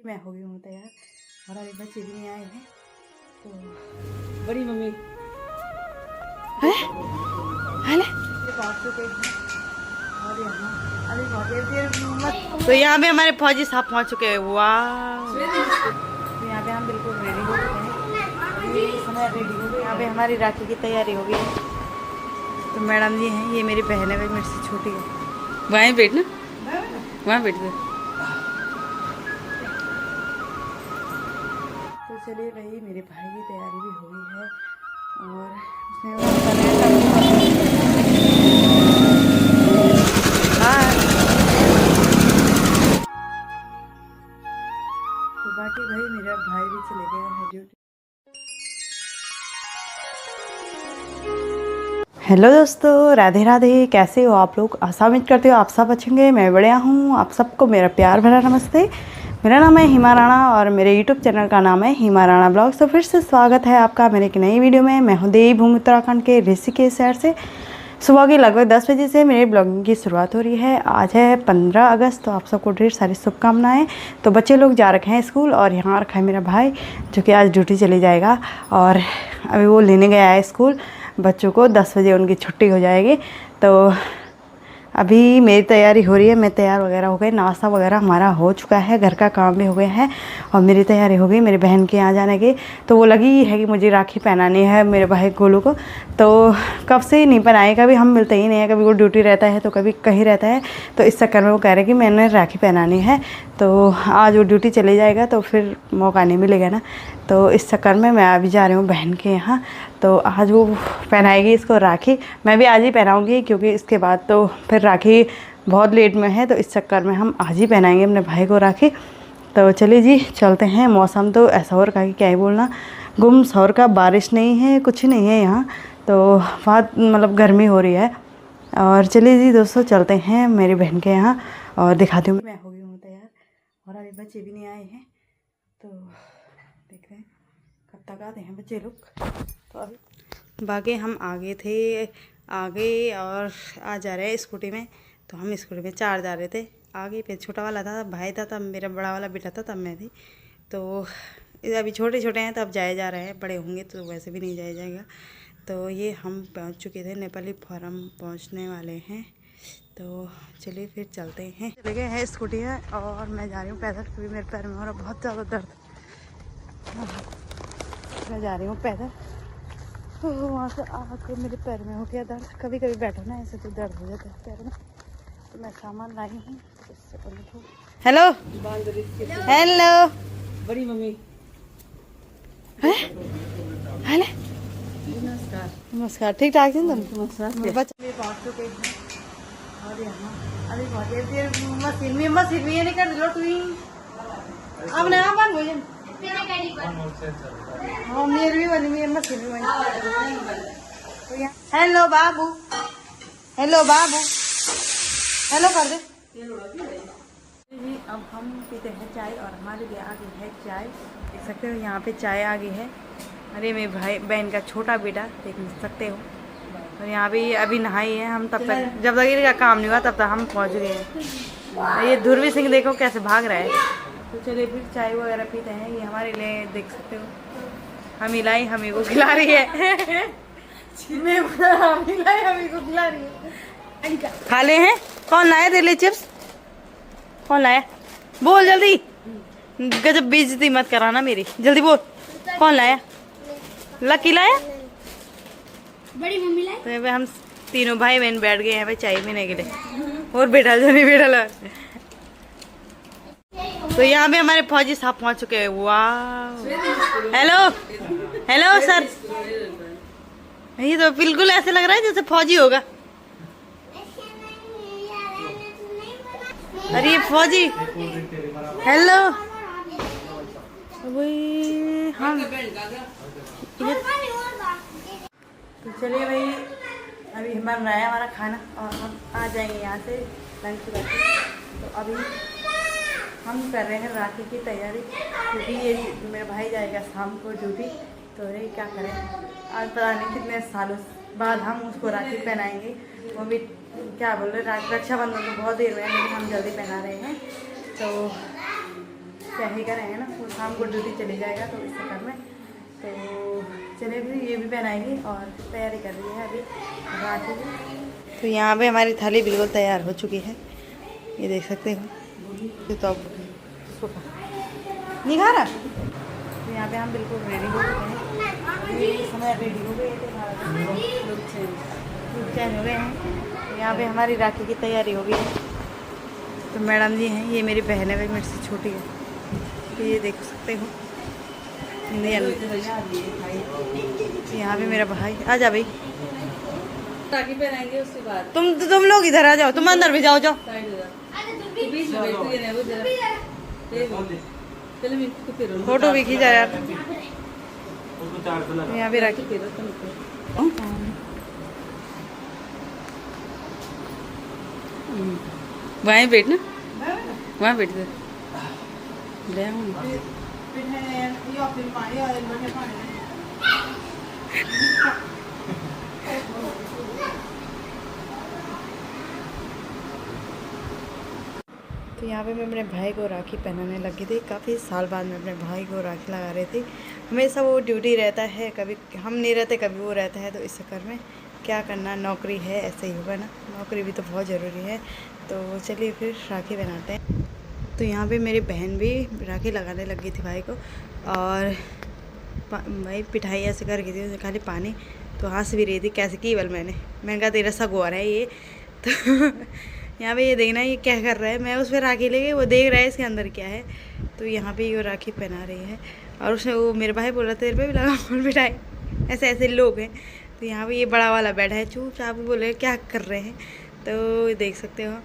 मैं हो गई हूँ तैयार और अभी बच्चे भी नहीं आए हैं तो बड़ी मम्मी है हेले और यहाँ अभी तो यहाँ पे हमारे फौजी साहब पहुँच चुके हैं। वाह, तो यहाँ पे हम बिल्कुल रेडी हो चुके हैं। अभी समय रेडी हो गई। यहाँ पे हमारी राखी की तैयारी हो गई है। तो मैडम जी हैं, ये मेरी बहन है, भाई मेरे से छोटी है। वहीं बैठना, वहाँ बैठ गए। तो चलिए भाई, मेरे भाई की तैयारी भी हो गई है और उसने तो बाकी भाई मेरा भाई भी चले गया है ड्यूटी। हेलो दोस्तों, राधे राधे। कैसे हो आप लोग? आशा उम्मीद करते हो आप सब अच्छे होंगे। मैं बढ़िया हूँ। आप सबको मेरा प्यार भरा नमस्ते। मेरा नाम है हिमा राणा और मेरे यूट्यूब चैनल का नाम है हिमा राणा ब्लॉग्स। तो फिर से स्वागत है आपका मेरे एक नई वीडियो में। मैं हूँ देवभूमि उत्तराखंड के ऋषिकेश शहर से। सुबह के लगभग 10 बजे से मेरी ब्लॉगिंग की शुरुआत हो रही है। आज है 15 अगस्त। तो आप सबको ढेर सारी शुभकामनाएं। तो बच्चे लोग जा रखे हैं स्कूल और यहाँ रखा है मेरा भाई जो कि आज ड्यूटी चले जाएगा और अभी वो लेने गया है स्कूल बच्चों को। 10 बजे उनकी छुट्टी हो जाएगी। तो अभी मेरी तैयारी हो रही है। मैं तैयार वगैरह हो गई, नाश्ता वगैरह हमारा हो चुका है, घर का काम भी हो गया है और मेरी तैयारी हो गई मेरी बहन के यहाँ जाने की। तो वो लगी है कि मुझे राखी पहनानी है मेरे भाई गोलू को। तो कब से नहीं पहनाई, कभी हम मिलते ही नहीं है, कभी वो ड्यूटी रहता है तो कभी कहीं रहता है। तो इस चक्कर में वो कह रहे कि मैंने राखी पहनानी है। तो आज वो ड्यूटी चले जाएगा तो फिर मौका नहीं मिलेगा ना। तो इस चक्कर में मैं अभी जा रही हूँ बहन के यहाँ। तो आज वो पहनाएगी इसको राखी। मैं भी आज ही पहनाऊँगी क्योंकि इसके बाद तो फिर राखी बहुत लेट में है। तो इस चक्कर में हम आज ही पहनाएंगे अपने भाई को राखी। तो चलिए जी चलते हैं। मौसम तो ऐसा हो रखा है कि क्या ही बोलना, गुम सौर का, बारिश नहीं है, कुछ नहीं है यहाँ। तो बहुत मतलब गर्मी हो रही है। और चलिए जी दोस्तों चलते हैं मेरी बहन के यहाँ और दिखाती हूँ। मैं हो गई हूँ तैयार और अभी बच्चे भी नहीं आए हैं। तो देख रहे हैं कब तक आते हैं बच्चे लोग। तो अभी बाकी हम आगे थे और आ जा रहे हैं स्कूटी में। तो हम स्कूटी में 4 जा रहे थे। आगे पे छोटा वाला था, भाई था, तब मेरा बड़ा वाला बेटा था, तब मैं थी। तो अभी छोटे छोटे हैं तब जाए जा रहे हैं, बड़े होंगे तो वैसे भी नहीं जाया जाएगा। तो ये हम पहुंच चुके थे, नेपाली फॉर्म पहुंचने वाले हैं। तो चलिए फिर चलते हैं। चले गए हैं स्कूटी है और मैं जा रही हूँ पैदल क्योंकि मेरे पैर में हो रहा बहुत ज़्यादा दर्द। मैं जा रही हूँ पैदल। तो वहाँ से आकर मेरे पैर में हो गया दर्द। कभी कभी बैठो ना ऐसे तो दर्द हो जाता है पैर में। तो मैं सामान लाई हूँ। हेलो हेलो बड़ी मम्मी हेले नमस्कार। नमस्कार। ठीक ठाक है तुम? नमस्कार। बच्चे पहुँच चुके हैं और यहाँ अभी पहुँचे मशीन में ये नहीं कर लो तू अब ना बन भोजन मेरी भी बनी हुई मशीन भी बनी। तो यहाँ हेलो बाबू, हेलो बाबू, हेलो कर दे जी। अब हम पीते हैं चाय और हमारे लिए आ गई है चाय। देख सकते हो यहाँ पे चाय आ गई है। अरे मेरे भाई बहन का छोटा बेटा देख सकते हो। और यहाँ पे अभी नहाई है। हम तब तक जब तक इनका काम नहीं हुआ तब तक हम पहुँच गए हैं। ये ध्रुवी सिंह देखो कैसे भाग रहा है। तो चलिए फिर चाय वगैरह पीते हैं। ये हमारे लिए देख सकते हो हम लाई हमी को खिला रही है हम लाई हमी को खिला रही है। खा ले हैं। कौन लाया तेरे लिए चिप्स? कौन लाया? बोल जल्दी। गजब बेइज्जती मत कराना मेरी, जल्दी बोल। कौन लाया? लकी लाया? बड़ी मम्मी लाए। तो हम तीनों भाई बहन बैठ गए हैं भाई चाय पीने के लिए। और बैठा जो नहीं बैठा। तो यहाँ पे हमारे फौजी साहब पहुँच चुके हैं। वाह, हेलो हेलो सर। ये तो बिल्कुल ऐसे लग रहा है जैसे फौजी होगा। अरे ये फौजी, हेलो हम तो चलिए भाई अभी बन रहा है हमारा खाना और हम आ जाएंगे यहाँ से लंच करके। तो अभी हम कर रहे हैं राखी की तैयारी क्योंकि ये मेरा भाई जाएगा शाम को ड्यूटी। तो अरे क्या करें, आज पता नहीं कितने सालों बाद हम उसको राखी पहनाएंगे। वो भी क्या बोल रहे, रक्षाबंधन तो बहुत देर में है लेकिन हम जल्दी पहना रहे हैं। तो स्याही का रहे हैं ना, वो शाम को ड्यूटी चले जाएगा तो इस चक्कर में। तो चलिए फिर ये भी पहनाएंगे और तैयारी कर रही है अभी राखी की। तो यहाँ पे हमारी थाली बिल्कुल तैयार हो चुकी है, ये देख सकते हो। तो अब नहीं खा रहा। तो यहाँ पे हम बिल्कुल रेडी हो चुके हैं, ये समय रेडी हो गए थे, लुक चेंज हो गए हैं। तो यहाँ पे हमारी राखी की तैयारी हो गई है। तो मैडम जी हैं, ये मेरी बहन है, भाई मेरे से छोटी है। तो ये देख सकते हो यहाँ पे मेरा भाई। आ जा भाई, राखी पहनाएंगे उसके बाद। तुम लोग इधर आ जाओ, तुम अंदर भी जाओ जाओ। साइड हो जा, बीच में बैठ तू, ये नहीं वो जरा चलो मैं इसको फिर फोटो भी खींचा यार। यहाँ पे राखी वहीं बैठना, वहाँ बैठ दे ले आऊँ। तो यहाँ पे मैं अपने भाई को राखी पहनाने लगी थी। काफ़ी साल बाद मैं अपने भाई को राखी लगा रही थी। हमेशा वो ड्यूटी रहता है, कभी हम नहीं रहते कभी वो रहता है, तो इस चक्कर में क्या करना, नौकरी है ऐसे ही होगा ना, नौकरी भी तो बहुत ज़रूरी है। तो चलिए फिर राखी पहनाते हैं। तो यहाँ पे मेरी बहन भी राखी लगाने लगी थी भाई को, और भाई पिठाई ऐसे कर गई थी खाली पानी, तो हंस भी रही थी कैसे की बल मैंने कहा तेरा सगोर है ये। तो यहाँ पे ये देखना ये क्या कर रहा है, मैं उस पर राखी ले गई, वो देख रहा है इसके अंदर क्या है। तो यहाँ पे ये राखी पहना रही है, और उसने वो मेरे भाई बोल रहा तेरे पे भी लगा और पिटाई, ऐसे ऐसे लोग हैं। तो यहाँ पे ये बड़ा वाला बैठा है चुपचाप, बोले क्या कर रहे हैं। तो देख सकते हो।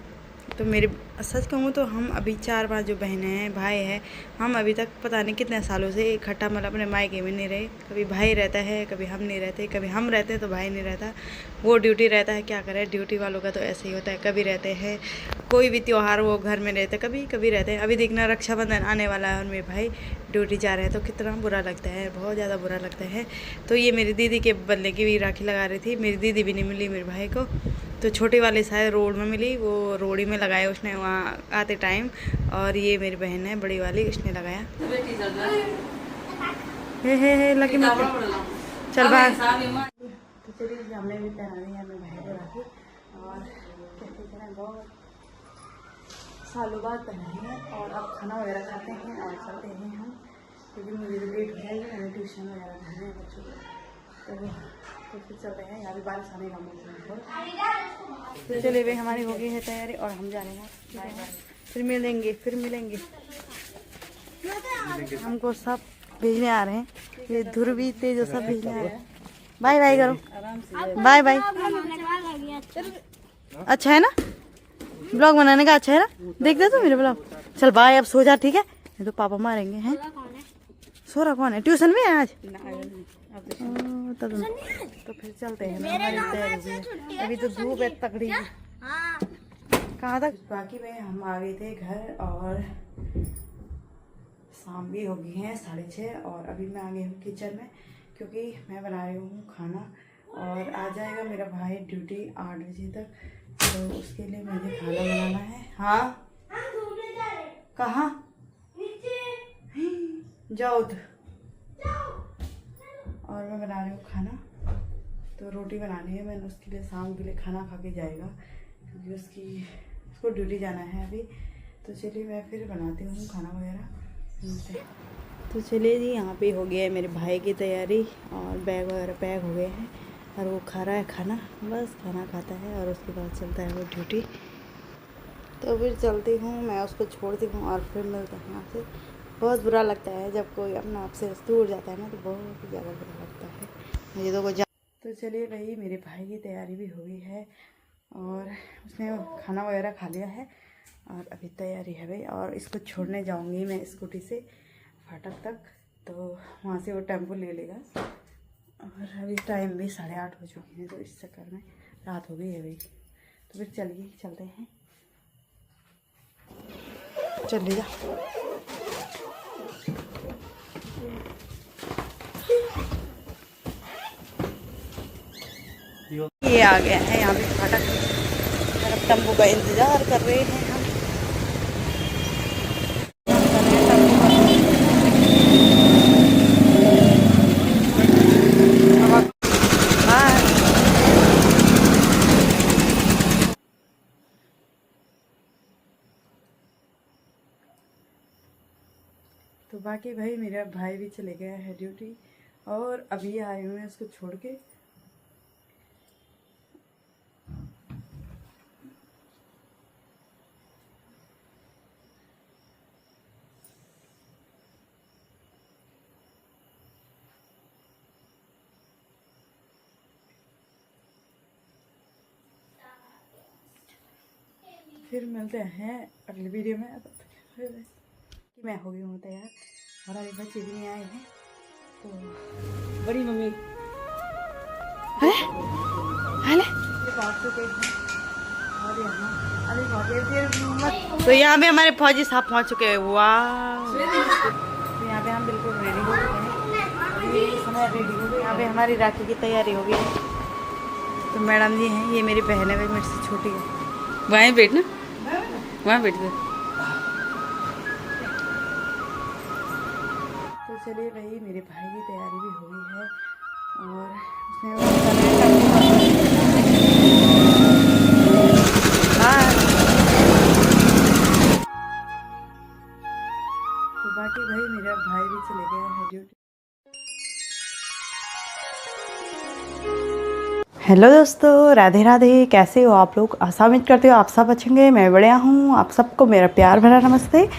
तो मेरे सच कहूँ तो हम अभी 4-5 जो बहनें हैं भाई है, हम अभी तक पता नहीं कितने सालों से इकट्ठा मतलब अपने मायके में नहीं रहे। कभी भाई रहता है, कभी हम नहीं रहते, कभी हम रहते हैं तो भाई नहीं रहता, वो ड्यूटी रहता है। क्या करें, ड्यूटी वालों का तो ऐसे ही होता है, कभी रहते हैं कोई भी त्यौहार वो घर में रहते, कभी कभी रहते हैं। अभी देखना रक्षाबंधन आने वाला है और मेरे भाई ड्यूटी जा रहे हैं, तो कितना बुरा लगता है, बहुत ज़्यादा बुरा लगता है। तो ये मेरी दीदी के बदले की भी राखी लगा रही थी, मेरी दीदी भी नहीं मिली मेरे भाई को। तो छोटी वाली शायद रोड में मिली, वो रोड़ी में लगाया उसने वहाँ आते टाइम, और ये मेरी बहन है बड़ी वाली, उसने लगाया। हे लकी मत चल बाहर। तो चलिए हमने भी पहनानी है अपने भाई को राखी, और कैसे करें बहुत सालों बाद पहनानी है। और अब खाना वगैरह खाते हैं और चलते हैं हम, क्योंकि मुझे लेट हो जाएगी, हमें ट्यूशन वगैरह करना है बच्चों को। तो फिर चलते हैं, यहाँ भी बारिश आने का मौसम है। तो चलिए भाई हमारी हो गई है तैयारी और हम जा रहे हैं, फिर मिलेंगे। हमको सब भेजने आ रहे हैं, ये ध्रुवी तेज सब भेजने आ रहे हैं। बाय बाय करो, बाय बाय। अच्छा है ना, ब्लॉग बनाने का अच्छा है ना, देखते तो मेरे ब्लॉग। चल बाय, अब सो जा ठीक है, नहीं तो पापा मारेंगे हैं। सो रहा कौन है, ट्यूशन में है आज? तो फिर चलते हैं, हमारी तैयारी है, अभी तो धूप है तगड़ी। कहाँ तक बाकी में हम आ गए थे घर, और शाम भी हो गई है 6:30, और अभी मैं आ गई हूँ किचन में, क्योंकि मैं बना रही हूँ खाना। और आ जाएगा मेरा भाई ड्यूटी 8 बजे तक, तो उसके लिए मुझे खाना बनाना है। हाँ कहाँ जाओ तो, और मैं बना रही हूँ खाना। तो रोटी बनानी है मैंने, उसके लिए शाम के लिए खाना खा के जाएगा, क्योंकि उसको ड्यूटी जाना है अभी। तो चलिए मैं फिर बनाती हूँ खाना वगैरह। तो चलिए जी, यहाँ पे हो गया है मेरे भाई की तैयारी, और बैग वगैरह पैक हो गए हैं, और वो खा रहा है खाना, बस खाना खाता है और उसके बाद चलता है वो ड्यूटी। तो फिर चलती हूँ मैं, उसको छोड़ती हूँ और फिर मिलते हैं आपसे। बहुत बुरा लगता है जब कोई अपना आपसे दूर जाता है ना, तो बहुत ज़्यादा बुरा लगता है मुझे तो चलिए भाई, मेरे भाई की तैयारी भी हो गई है, और उसने खाना वगैरह खा लिया है, और अभी तैयारी है भाई। और इसको छोड़ने जाऊंगी मैं स्कूटी से फाटक तक, तो वहाँ से वो टेम्पो ले लेगा। और अभी टाइम भी 8:30 हो चुके हैं, तो इस चक्कर में रात हो गई है भाई। तो फिर चलिए चलते हैं, चलिए जा। ये आ गया है यहाँ पे फाटक, अब टेम्पो का इंतज़ार कर रहे हैं हम। तो बाकी भाई मेरा भाई भी चले गया है ड्यूटी और अभी आए हुए हैं उसको छोड़ के। फिर मिलते हैं अगली वीडियो में। कि मैं हो गई हूँ तैयार और अभी बच्चे भी नहीं आए हैं। तो बड़ी मम्मी पहुँच चुके हैं और यहाँ अभी बहुत तो यहाँ पे हमारे फौजी साहब पहुँच चुके हैं। वाह, तो यहाँ पे हम बिल्कुल रेडी हो चुके हैं। अभी समय रेडी हो गई। यहाँ पे हमारी राखी की तैयारी हो गई है। तो मैडम जी हैं, ये मेरी बहन है, मेरे से छोटी है। वहीं बैठना, वहाँ बैठ गए। तो चलिए भाई, मेरे भाई की तैयारी भी हो गई है और तो बाकी भाई मेरा भाई भी चले गया है ड्यूटी। हेलो दोस्तों, राधे राधे। कैसे हो आप लोग? आशा उम्मीद करते हो आप सब अच्छे होंगे। मैं बढ़िया हूँ। आप सबको मेरा प्यार भरा नमस्ते।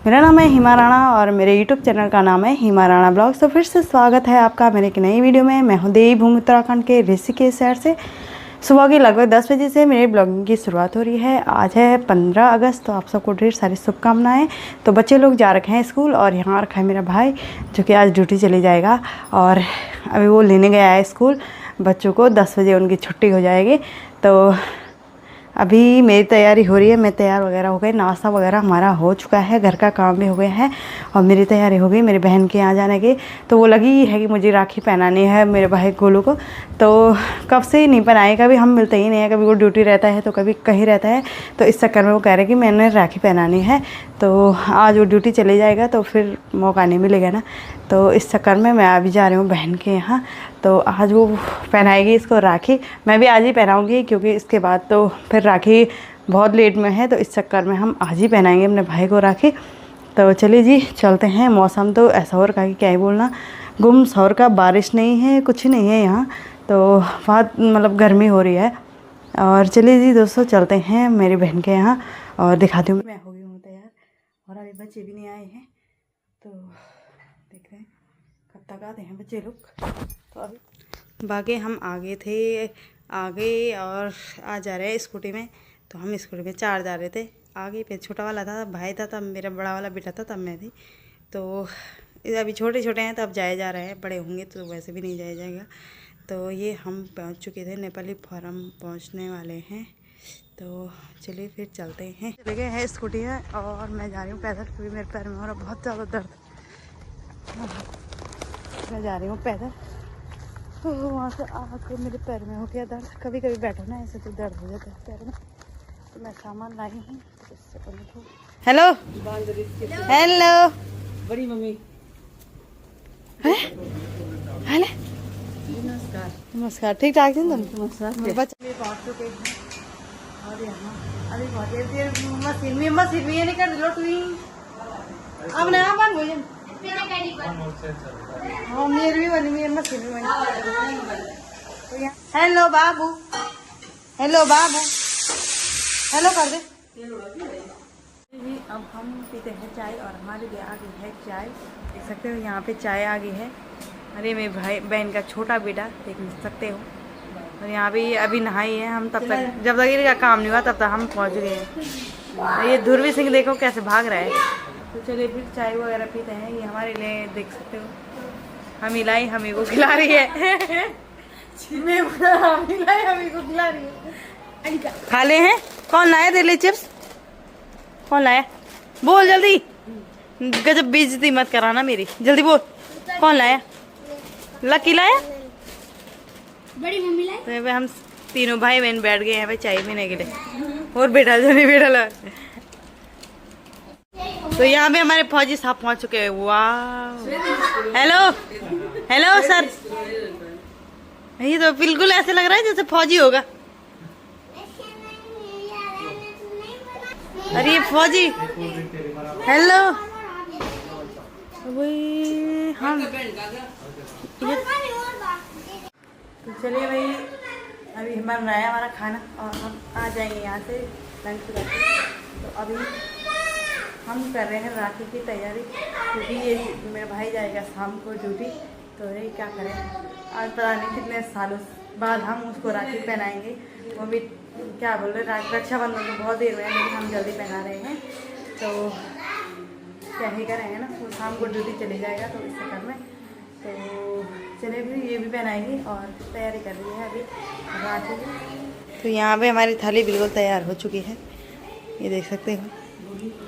मेरा नाम है हिमा राणा और मेरे यूट्यूब चैनल का नाम है हिमा राणा ब्लॉग्स। तो फिर से स्वागत है आपका मेरे एक नई वीडियो में। मैं हूँ देवभूमि उत्तराखंड के ऋषिकेश शहर से। सुबह के लगभग 10 बजे से मेरी ब्लॉगिंग की शुरुआत हो रही है। आज है 15 अगस्त। तो आप सबको ढेर सारी शुभकामनाएं। तो बच्चे लोग जा रखे हैं स्कूल और यहाँ रखा है मेरा भाई जो कि आज ड्यूटी चले जाएगा और अभी वो लेने गया है स्कूल बच्चों को। 10 बजे उनकी छुट्टी हो जाएगी। तो अभी मेरी तैयारी हो रही है। मैं तैयार वगैरह हो गई, नाश्ता वगैरह हमारा हो चुका है, घर का काम भी हो गया है और मेरी तैयारी हो गई मेरी बहन के यहाँ जाने की। तो वो लगी है कि मुझे राखी पहनानी है मेरे भाई गोलू को। तो कब से ही नहीं पहनाई, कभी हम मिलते ही नहीं है, कभी वो ड्यूटी रहता है तो कभी कहीं रहता है। तो इस चक्कर में वो कह रहे कि मैंने राखी पहनानी है। तो आज वो ड्यूटी चले जाएगा तो फिर मौका नहीं मिलेगा ना। तो इस चक्कर में मैं अभी जा रही हूँ बहन के यहाँ। तो आज वो पहनाएगी इसको राखी। मैं भी आज ही पहनाऊँगी क्योंकि इसके बाद तो फिर राखी बहुत लेट में है। तो इस चक्कर में हम आज ही पहनाएंगे अपने भाई को राखी। तो चलिए जी चलते हैं। मौसम तो ऐसा हो रखा है कि क्या ही बोलना, गुम सौर का, बारिश नहीं है, कुछ नहीं है यहाँ। तो बहुत मतलब गर्मी हो रही है। और चलिए जी दोस्तों चलते हैं मेरी बहन के यहाँ और दिखाती हूँ। मैं हो गई हूँ तैयार और अभी बच्चे भी नहीं आए हैं। तो देख रहे हैं कब तक आते हैं बच्चे लोग। तो अभी बाकी हम आगे थे और आ जा रहे हैं स्कूटी में। तो हम स्कूटी में 4 जा रहे थे। आगे पे छोटा वाला था, भाई था, तब मेरा बड़ा वाला बेटा था, तब मैं थी। तो अभी छोटे छोटे हैं तब जाए जा रहे हैं, बड़े होंगे तो वैसे भी नहीं जाया जाएगा। तो ये हम पहुंच चुके थे, नेपाली फॉर्म पहुंचने वाले हैं। तो चलिए फिर चलते हैं। चले गए हैं स्कूटी में और मैं जा रही हूँ पैदल क्योंकि मेरे पैर में हो रहा बहुत ज़्यादा दर्द। मैं जा रही हूँ पैदल। तो वहाँ से आकर मेरे पैर में हो गया दर्द। कभी कभी बैठो ना ऐसे तो दर्द हो जाता है पैर में। तो मैं सामान लाई हूँ। हेलो हेलो बड़ी मम्मी हेलो नमस्कार। नमस्कार। ठीक ठाक है तुम? नमस्कार। बच्चे पहुँच चुके हैं और यहाँ अभी बहुत देर मशीन में ये नहीं कर लो तुम अब ना बन भोजन। हाँ मेरी भी बनी, मेरी मशीन भी बनी। हेलो बाबू, हेलो बाबू, हेलो कर दे जी। अब हम पीते हैं चाय और हमारे लिए आ गई है चाय। देख सकते हो यहाँ पे चाय आ गई है। अरे मेरे भाई बहन का छोटा बेटा देख सकते हो। और यहाँ पे अभी नहाई है। हम तब तक जब तक इनका काम नहीं हुआ तब तक हम पहुँच गए हैं। ये ध्रुवी सिंह देखो कैसे भाग रहा है। तो चलिए फिर चाय वगैरह पीते हैं। ये हमारे लिए देख सकते हो हम हिलाई हमी को खिला रही है। हम हिलाई हमी को खिला रही है। खा ले हैं? कौन लाया तेरे लिए चिप्स? कौन लाया? बोल जल्दी। गजब बेइज्जती मत कराना मेरी, जल्दी बोल। कौन लाया? लकी लाया? बड़ी मम्मी लाई। तो हम तीनों भाई बहन बैठ गए हैं भाई चाय पीने के लिए। और बेटा जो नहीं बेटा ला। तो यहाँ पे हमारे फौजी साहब पहुँच चुके हैं। वाह, हेलो हेलो सर। ये तो बिल्कुल ऐसे लग रहा है जैसे फौजी होगा। अरे ये फौजी। हेलो वही हम तो चलिए भाई, अभी हमारा आया हमारा खाना और हम आ जाएंगे यहाँ से लंच करके। तो अभी हम कर रहे हैं राखी की तैयारी, क्योंकि ये मेरा भाई जाएगा शाम को ड्यूटी। तो ये क्या करें, आज पता नहीं कितने सालों बाद हम उसको राखी पहनाएंगे। वो भी क्या बोल रहे, रक्षाबंधन तो बहुत देर में है, लेकिन हम जल्दी पहना रहे हैं। तो क्या ही करेंगे ना, वो शाम को ड्यूटी चले जाएगा तो इस चक्कर में। तो चलिए भी ये भी पहनाएंगे और तैयारी कर रही है अभी राखी की। तो यहाँ पे हमारी थाली बिल्कुल तैयार हो चुकी है, ये देख सकते हो।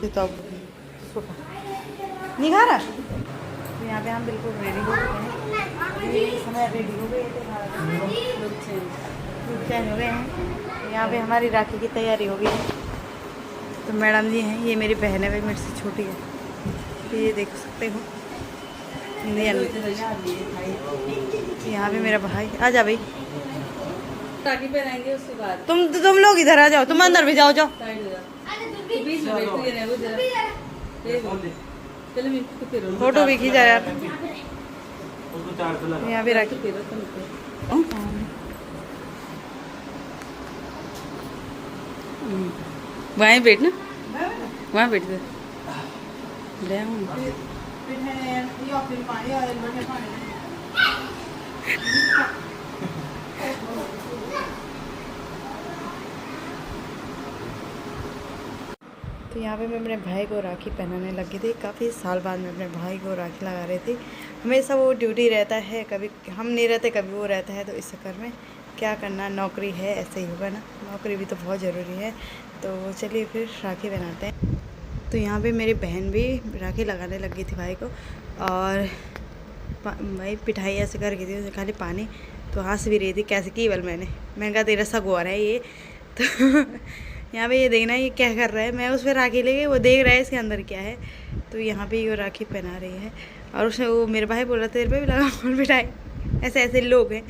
तो अब नहीं खा रहा। तो यहाँ पे हम बिल्कुल रेडी हो चुके हैं, इस समय रेडी हो गए थे, चेंज हो गए हैं। तो यहाँ पे हमारी राखी की तैयारी हो गई है। तो मैडम जी हैं, ये मेरी बहन है, भाई मेरे से छोटी है। तो ये देख सकते हो यहाँ पे मेरा भाई। आ जा भाई, राखी पहनाएंगे उसके बाद। तुम लोग इधर आ जाओ, तुम अंदर भी जाओ जाओ। साइड हो जा, बीच में बैठ तू ये वो जरा चलो मैं तो फिर फोटो भी खींचा यार। यहाँ पे राखी फिर वहीं बैठ ना, वहाँ बैठ दे। तो यहाँ पे मैं अपने भाई को राखी पहनाने लगी थी। काफ़ी साल बाद मैं अपने भाई को राखी लगा रही थी। हमेशा वो ड्यूटी रहता है, कभी हम नहीं रहते कभी वो रहता है। तो इस चक्कर में क्या करना, नौकरी है, ऐसे ही होगा ना, नौकरी भी तो बहुत ज़रूरी है। तो चलिए फिर राखी पहनाते हैं। तो यहाँ पे मेरी बहन भी राखी लगाने लगी थी भाई को, और भाई पिठाई ऐसे कर गई थी उसे खाली पानी। तो हंस भी रही थी, कैसे की बल मैंने कहा तेरा सगोर है ये। तो यहाँ पे ये देखना ये क्या कर रहा है। मैं उस पर राखी ले गई, वो देख रहा है इसके अंदर क्या है। तो यहाँ पे वो राखी पहना रही है, और उसने वो मेरे भाई बोला तेरे पे भी लगा और बिठाई। ऐसे ऐसे लोग हैं।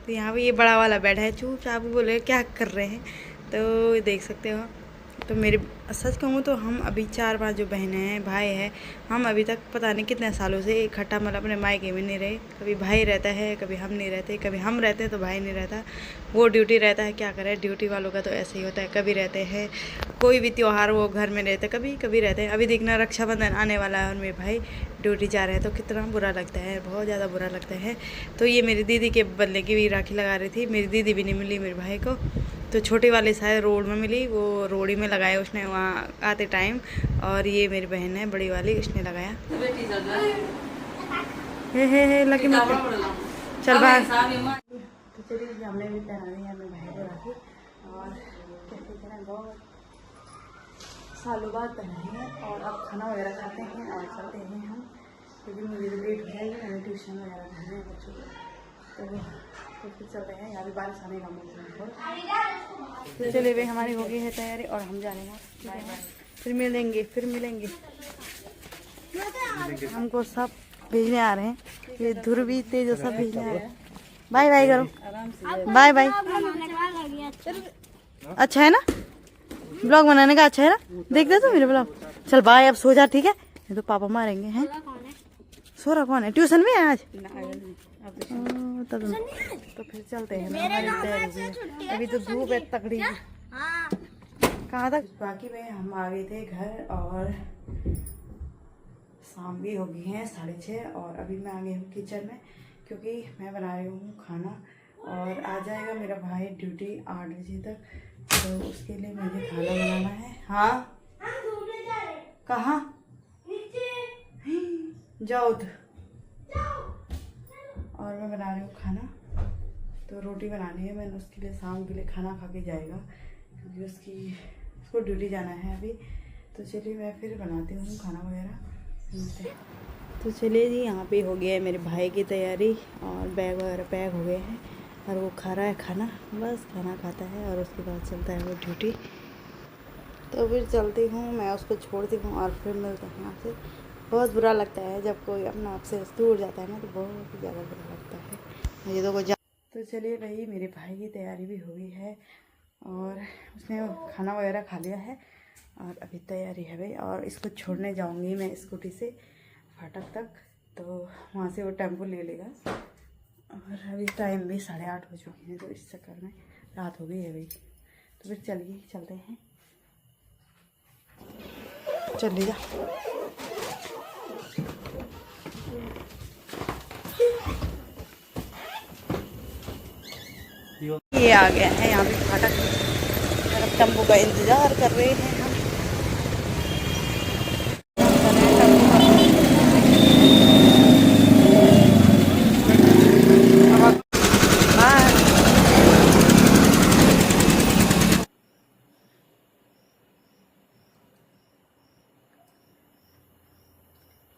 तो यहाँ पे ये बड़ा वाला बैठा है चुपचाप, बोले क्या कर रहे हैं। तो देख सकते हो। तो मेरे सच कहूँ तो हम अभी 4-5 जो बहनें हैं भाई है, हम अभी तक पता नहीं कितने सालों से इकट्ठा मतलब अपने मायके में नहीं रहे। कभी भाई रहता है, कभी हम नहीं रहते, कभी हम रहते हैं तो भाई नहीं रहता, वो ड्यूटी रहता है। क्या करें, ड्यूटी वालों का तो ऐसे ही होता है, कभी रहते हैं कोई भी त्यौहार वो घर में रहते, कभी कभी रहते हैं। अभी देखना रक्षाबंधन आने वाला है और मेरे भाई ड्यूटी जा रहे हैं, तो कितना बुरा लगता है, बहुत ज़्यादा बुरा लगता है। तो ये मेरी दीदी के बदले की भी राखी लगा रही थी। मेरी दीदी भी नहीं मिली मेरे भाई को, तो छोटी वाली शायद रोड में मिली, वो रोड़ी में लगाया उसने वहाँ आते टाइम। और ये मेरी बहन है बड़ी वाली, उसने लगाया। हे लकी मत चल बाहर। तो चलिए हमने भी पहनानी है अपने भाई को राखी, और कैसे कहना बहुत सालों बाद पहनानी है। और अब खाना वगैरह खाते हैं और चलते हैं हम, क्योंकि मुझे तो लेट हो जाएगी, हमें ट्यूशन वगैरह करने हैं बच्चों को। तो फिर चल रहे हैं, यहाँ भी बारिश आने का मौसम है। तो चलिए भाई हमारी हो गई है तैयारी और हम जा रहे हैं। बाय बाय, फिर मिलेंगे। हमको सब भेजने आ रहे हैं, ये ध्रुवी तेज सब भेजने आ रहे हैं। बाय बाय करो, बाय बाय। अच्छा है ना, ब्लॉग बनाने का अच्छा है ना, देखते तो मेरे ब्लॉग। चल बाय, अब सो जा ठीक है, नहीं तो पापा मारेंगे हैं। सो रहा कौन है, ट्यूशन में है आज? तो फिर चलते हैं। अभी तो धूप है तकड़ी, कहाँ तक बाकी में हम आ गए थे घर, और शाम भी हो गई है 6:30। और अभी मैं आ गई हूँ किचन में, क्योंकि मैं बना रही हूँ खाना, और आ जाएगा मेरा भाई ड्यूटी 8 बजे तक। तो उसके लिए मुझे खाना बनाना है। हाँ कहाँ जाओ तो। और मैं बना रही हूँ खाना, तो रोटी बनानी है मैंने उसके लिए, शाम के लिए खाना खा के जाएगा, क्योंकि उसको ड्यूटी जाना है अभी। तो चलिए मैं फिर बनाती हूँ खाना वगैरह। तो चलिए जी, यहाँ पे हो गया है मेरे भाई की तैयारी, और बैग वगैरह पैक हो गए हैं, और वो खा रहा है खाना। बस खाना खाता है और उसके बाद चलता है वो ड्यूटी। तो फिर चलती हूँ, मैं उसको छोड़ती हूँ और फिर मिलता हूँ आपसे। बहुत बुरा लगता है जब कोई अपना आपसे दूर जाता है ना, तो बहुत ज़्यादा बुरा लगता है मुझे तो तो चलिए भाई, मेरे भाई की तैयारी भी हो गई है, और उसने खाना वगैरह खा लिया है, और अभी तैयारी है भाई। और इसको छोड़ने जाऊंगी मैं स्कूटी से, फाटक तक, तो वहाँ से वो टेम्पो ले लेगा। और अभी टाइम भी 8:30 हो चुके हैं, तो इस चक्कर में रात हो गई है भाई। तो फिर चलिए चलते हैं, चलिए जा। ये आ गए हैं यहाँ पे फाटक, और टेम्पो का इंतज़ार कर रहे हैं हम।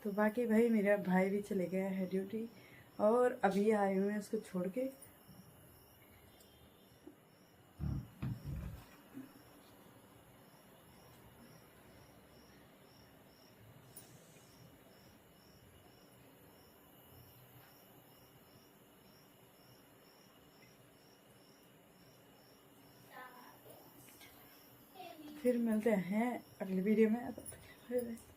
तो बाकी भाई मेरा भाई भी चले गया है ड्यूटी, और अभी आए हुए हैं उसको छोड़ के। फिर मिलते हैं अगली वीडियो में।